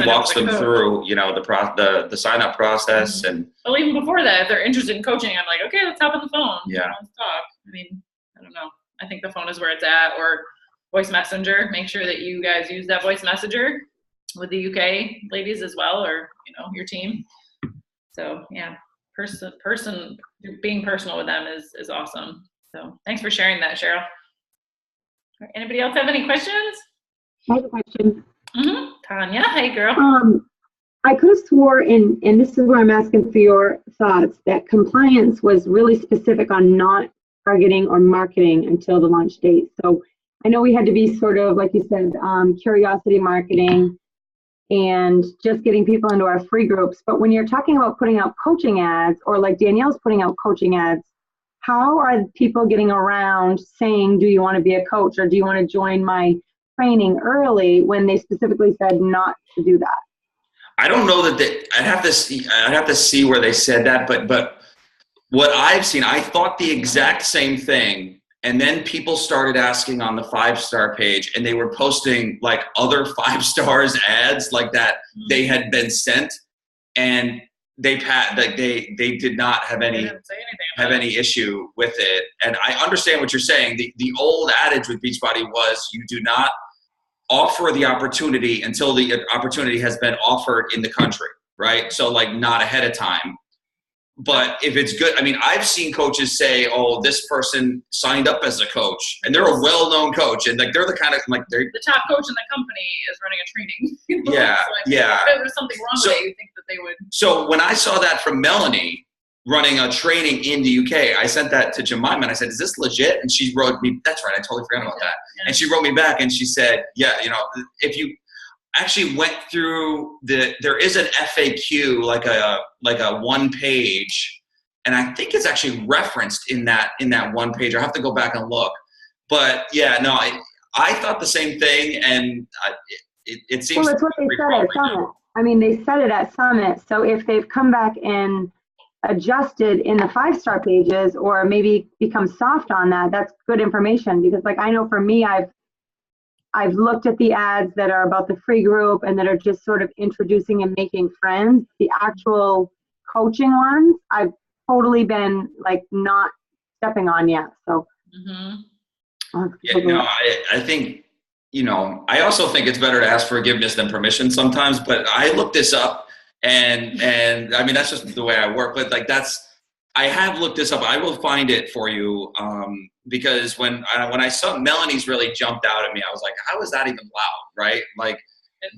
walks them through, the sign up process. Mm-hmm. Well, even before that, if they're interested in coaching, I'm like, okay, let's hop on the phone. Yeah. Let's talk. I mean, I don't know. I think the phone is where it's at, or voice messenger. Make sure that you guys use that voice messenger with the UK ladies as well, or your team. So yeah. Person being personal with them is awesome. So thanks for sharing that, Cheryl. Anybody else have any questions? I have a question. Mm-hmm. Tanya, hey girl. I could have swore, and this is where I'm asking for your thoughts, that compliance was really specific on not targeting or marketing until the launch date. So I know we had to be sort of, like you said, curiosity marketing and just getting people into our free groups. But when you're talking about putting out coaching ads, or like Danielle's putting out coaching ads, how are people getting around saying, do you want to be a coach, or do you want to join my training early, when they specifically said not to do that? I don't know that I'd have to see where they said that, but what I've seen, I thought the exact same thing. And then people started asking on the 5-star page, and they were posting like other 5-stars ads like that they had been sent, and they did not have any issue with it. And I understand what you're saying. The old adage with Beachbody was you do not offer the opportunity until the opportunity has been offered in the country, right? So like not ahead of time. But if it's good, I mean, I've seen coaches say, "Oh, this person signed up as a coach, and they're a well-known coach, and like they're the kind of like they're the top coach in the company is running a training." Yeah, so if there was something wrong with it, you think that they would. So when I saw that from Melanie running a training in the UK, I sent that to Jemima and I said, "Is this legit?" And she wrote me, "That's right, I totally forgot about that." Yeah. And she wrote me back and she said, "Yeah, if you actually went through there is an FAQ, like a 1-page, and I think it's actually referenced in that 1 page. I have to go back and look, but yeah, no, I thought the same thing, and it seems. Well, that's what they said at Summit. I mean, they said it at Summit. So if they've come back and adjusted in the 5-star pages, or maybe become soft on that, that's good information, because like I know for me, I've looked at the ads that are about the free group and that are just sort of introducing and making friends. The actual coaching ones, I've totally been like not stepping on yet. So I think, I also think it's better to ask forgiveness than permission sometimes, but I looked this up and I mean, that's just the way I work, but like I have looked this up. I will find it for you because when I saw Melanie's really jumped out at me, I was like, how is that even allowed, right? Like,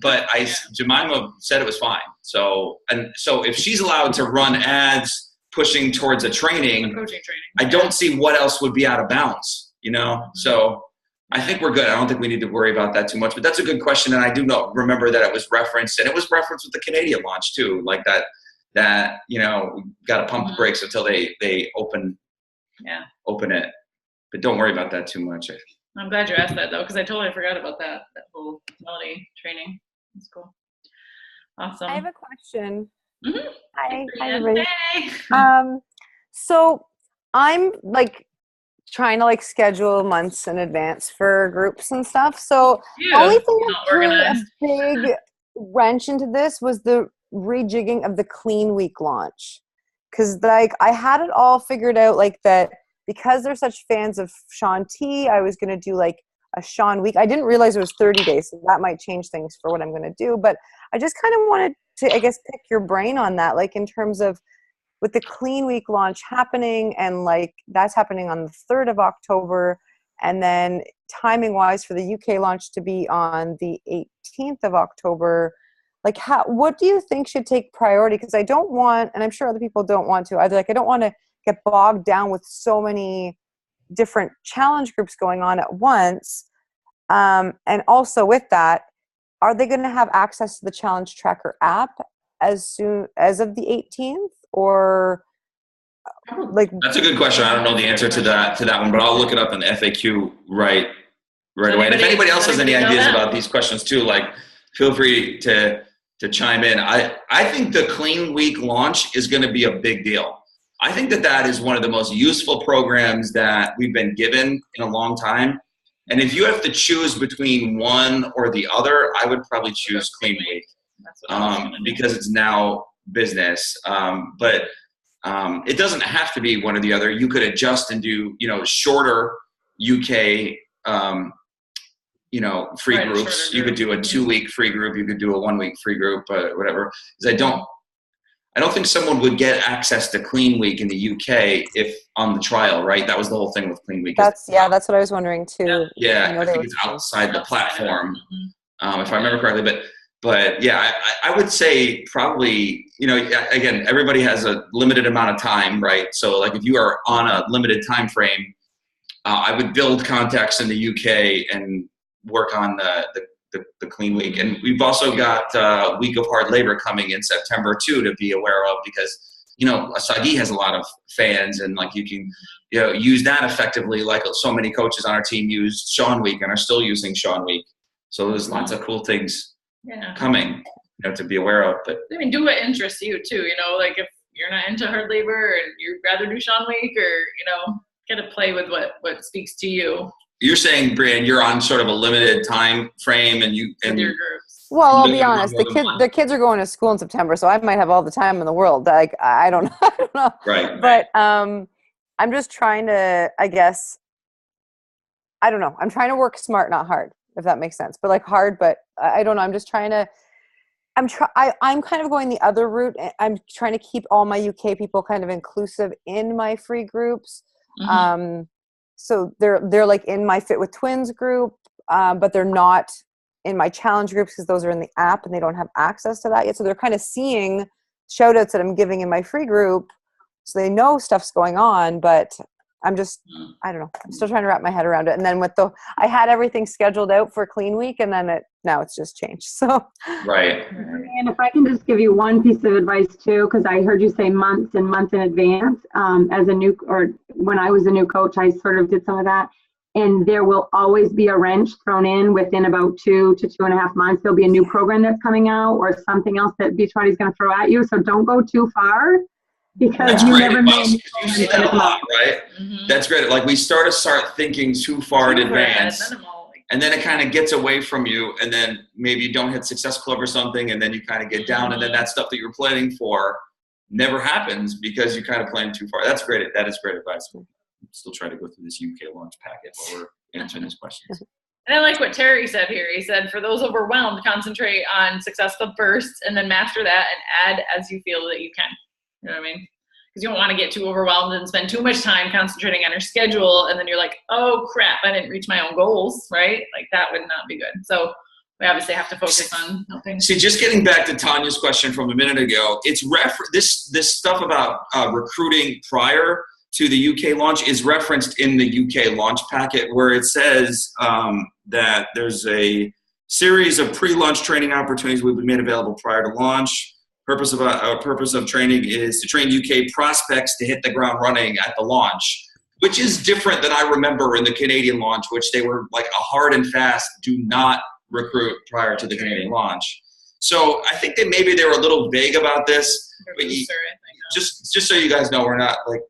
but Jemima said it was fine. So if she's allowed to run ads pushing towards a coaching training, I don't see what else would be out of bounds, So I think we're good. I don't think we need to worry about that too much, but that's a good question. And I do remember that it was referenced, and it was referenced with the Canadian launch too, like that, we got to pump the brakes until they open it. But don't worry about that too much. I'm glad you asked that though, because I totally forgot about that whole melody training. That's cool. Awesome. I have a question. Mm-hmm. Hi everybody. Hey. So I'm like trying to like schedule months in advance for groups and stuff. So the only thing that threw a big wrench into this was the rejigging of the Clean Week launch. Because like I had it all figured out, like that because they're such fans of Shaun T, I was going to do like a Shaun week. I didn't realize it was 30 days, so that might change things for what I'm going to do. But I just kind of wanted to, I guess, pick your brain on that, like in terms of with the Clean Week launch happening, and like that's happening on the 3rd of October, and then timing wise for the UK launch to be on the 18th of October. Like what do you think should take priority? Because I don't want, and I'm sure other people don't want to either, like I don't want to get bogged down with so many different challenge groups going on at once. And also with that, are they going to have access to the Challenge Tracker app as soon as of the 18th? Or like, that's a good question. I don't know the answer to that one, but I'll look it up in the FAQ right away. And if anybody else has any ideas about these questions too, like feel free to chime in. I think the Clean Week launch is going to be a big deal. I think that is one of the most useful programs that we've been given in a long time. And if you have to choose between one or the other, I would probably choose Clean Week because it's now business. But it doesn't have to be one or the other. You could adjust and do, shorter UK, free groups. You could do a 2-week free group. You could do a 1-week free group, whatever. Because I don't think someone would get access to Clean Week in the UK if on the trial, right? That was the whole thing with Clean Week. That's what I was wondering too. Yeah, I think it's outside the platform, if I remember correctly. But yeah, I would say probably, again, everybody has a limited amount of time, right? So like if you are on a limited time frame, I would build contacts in the UK and work on the Clean Week. And we've also got Week of Hard Labor coming in September too to be aware of, because Asagi has a lot of fans, and like you can use that effectively, like so many coaches on our team used Shaun Week and are still using Shaun Week. So there's lots of cool things coming to be aware of. But I mean, do what interests you too, like if you're not into hard labor and you'd rather do Shaun Week, or get to play with what speaks to you. You're saying, Brian, you're on sort of a limited time frame, and your groups. Well, I'll be honest. The kids are going to school in September, so I might have all the time in the world. Like I don't know. Right. But I'm just trying to, I guess. I don't know. I'm trying to work smart, not hard, if that makes sense. But like hard, but I don't know. I'm just trying to. I'm kind of going the other route. I'm trying to keep all my UK people kind of inclusive in my free groups. Mm-hmm. So they're like in my Fit with Twins group, but they're not in my challenge groups because those are in the app and they don't have access to that yet. So they're kind of seeing shout outs that I'm giving in my free group. So they know stuff's going on, but I'm just, I don't know. I'm still trying to wrap my head around it. And then I had everything scheduled out for Clean Week, and then now it's just changed. So. Right. And if I can just give you one piece of advice too, because I heard you say months in advance. When I was a new coach, I sort of did some of that. And there will always be a wrench thrown in within about 2 to 2.5 months. There'll be a new program that's coming out or something else that Beachbody's going to throw at you. So don't go too far. Because you never know. You see that a lot, right? Mm-hmm. That's great. Like we start thinking too far in advance, and then it kind of gets away from you, and then maybe you don't hit Success Club or something, and then you kind of get down, and then that stuff that you're planning for never happens because you kind of planned too far. That's great. That is great advice. I'm still trying to go through this UK launch packet while we're answering these questions. And I like what Terry said here. He said, for those overwhelmed, concentrate on Success Club first, and then master that and add as you feel that you can. You know what I mean? Because you don't want to get too overwhelmed and spend too much time concentrating on your schedule, and then you're like, oh crap, I didn't reach my own goals, right? Like that would not be good. So we obviously have to focus on helping. See, just getting back to Tanya's question from a minute ago, it's this stuff about recruiting prior to the UK launch is referenced in the UK launch packet, where it says that there's a series of pre-launch training opportunities will be made available prior to launch. Purpose of training is to train UK prospects to hit the ground running at the launch, which is different than I remember in the Canadian launch, which they were like a hard and fast, do not recruit prior to the Canadian launch. So I think that maybe they were a little vague about this, but just so you guys know, we're not like,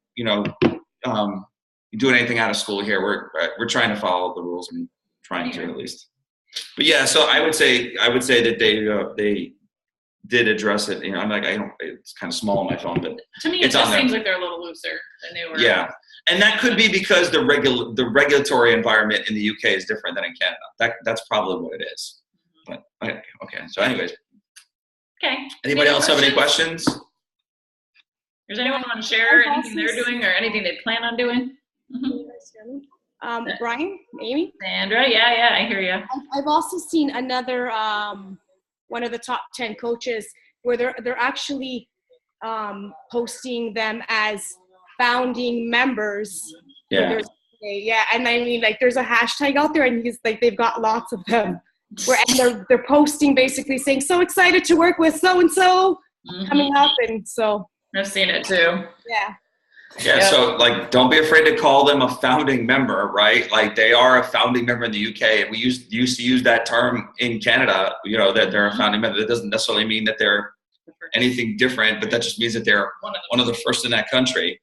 doing anything out of school here. We're trying to follow the rules and trying to at least. But yeah, so I would say that they did address it. I'm like, it's kind of small on my phone, but to me, it just seems like they're a little looser than they were. Yeah, and that could be because the regulatory environment in the UK is different than in Canada. That's probably what it is. But okay. So, anyways. Okay. Anybody else have any questions? Does anyone want to share anything they're doing or anything they plan on doing? Brian, Amy? Sandra, yeah, I hear you. I've also seen another one of the top 10 coaches where they're actually posting them as founding members. Yeah. Yeah, and I mean, like, there's a hashtag out there, and they've got lots of them. And they're posting basically saying, so excited to work with so and so coming up, and so. I've seen it too. Yeah. Yeah, so like, don't be afraid to call them a founding member, right? Like, they are a founding member in the UK, and we used to use that term in Canada, that they're a founding member. That doesn't necessarily mean that they're anything different, but that just means that they're one of the first in that country.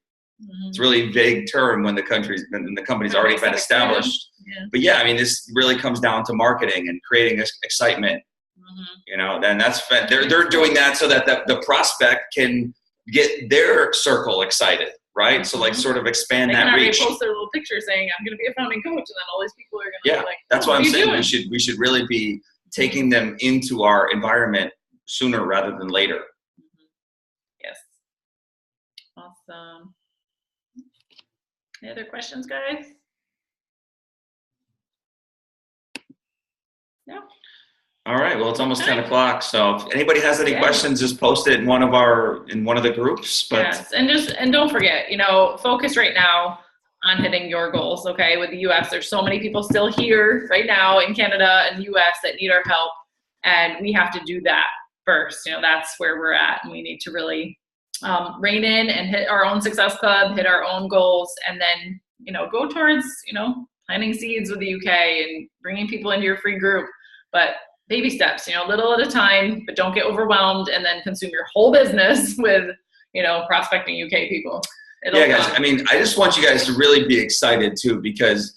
It's a really vague term when the company's already been established. Yeah. But yeah, I mean, this really comes down to marketing and creating excitement. And they're doing that so that the prospect can get their circle excited, right? So like, sort of expand that reach. They can post their little picture saying, "I'm going to be a founding coach," and then all these people are going to be like, that's what I'm saying. Doing? We should really be taking them into our environment sooner rather than later. Yes. Awesome. Any other questions, guys? No. All right. Well, it's almost 10 o'clock. So if anybody has any questions, just post it in one of the groups. But yes, and don't forget, focus right now on hitting your goals. Okay, with the U.S., there's so many people still here right now in Canada and the U.S. that need our help, and we have to do that first. That's where we're at, and we need to really rein in and hit our own success club, hit our own goals, and then go towards planting seeds with the UK and bringing people into your free group. But baby steps, little at a time, but don't get overwhelmed and then consume your whole business with, prospecting UK people. Guys, I mean, I just want you guys to really be excited too, because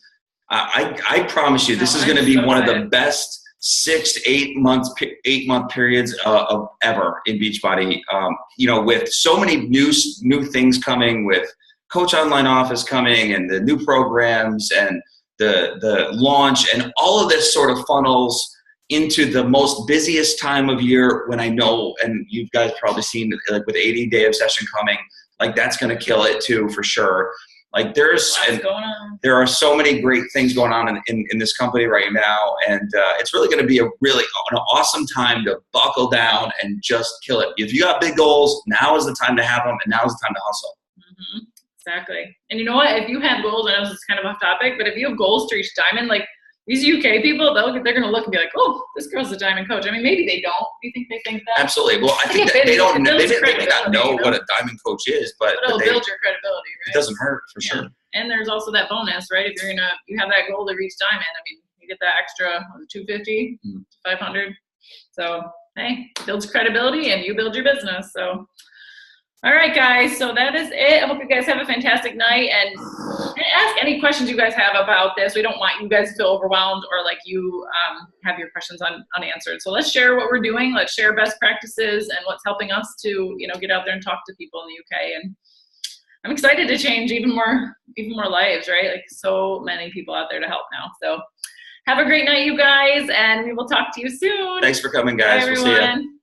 I promise you, this is going to be one of the best 6 to 8 month periods of ever in Beachbody. With so many new things coming, with Coach Online Office coming, and the new programs and the launch, and all of this sort of funnels into the most busiest time of year, when I know, and you guys probably seen, like, with 80-day obsession coming, like, that's going to kill it too, for sure. Like, there are so many great things going on in this company right now, and it's really going to be an awesome time to buckle down and just kill it. If you got big goals, now is the time to have them, and now is the time to hustle. Exactly. And you know what? If you have goals, I know this is kind of off topic, but if you have goals to reach diamond, like, these UK people, they're going to look and be like, "Oh, this girl's a diamond coach." I mean, maybe they don't. Do you think they think that? Absolutely. Well, I think that they may not know what a diamond coach is, but it'll build your credibility, right? It doesn't hurt, for sure. And there's also that bonus, right? If you have that goal to reach diamond, I mean, you get that extra 250, 500. So, hey, it builds credibility and you build your business. So, all right, guys. So that is it. I hope you guys have a fantastic night, and ask any questions you guys have about this. We don't want you guys to feel overwhelmed or like you have your questions unanswered. So let's share what we're doing. Let's share best practices and what's helping us to, get out there and talk to people in the UK. And I'm excited to change even more lives, right? Like, so many people out there to help now. So have a great night, you guys, and we will talk to you soon. Thanks for coming, guys. Bye, we'll see you.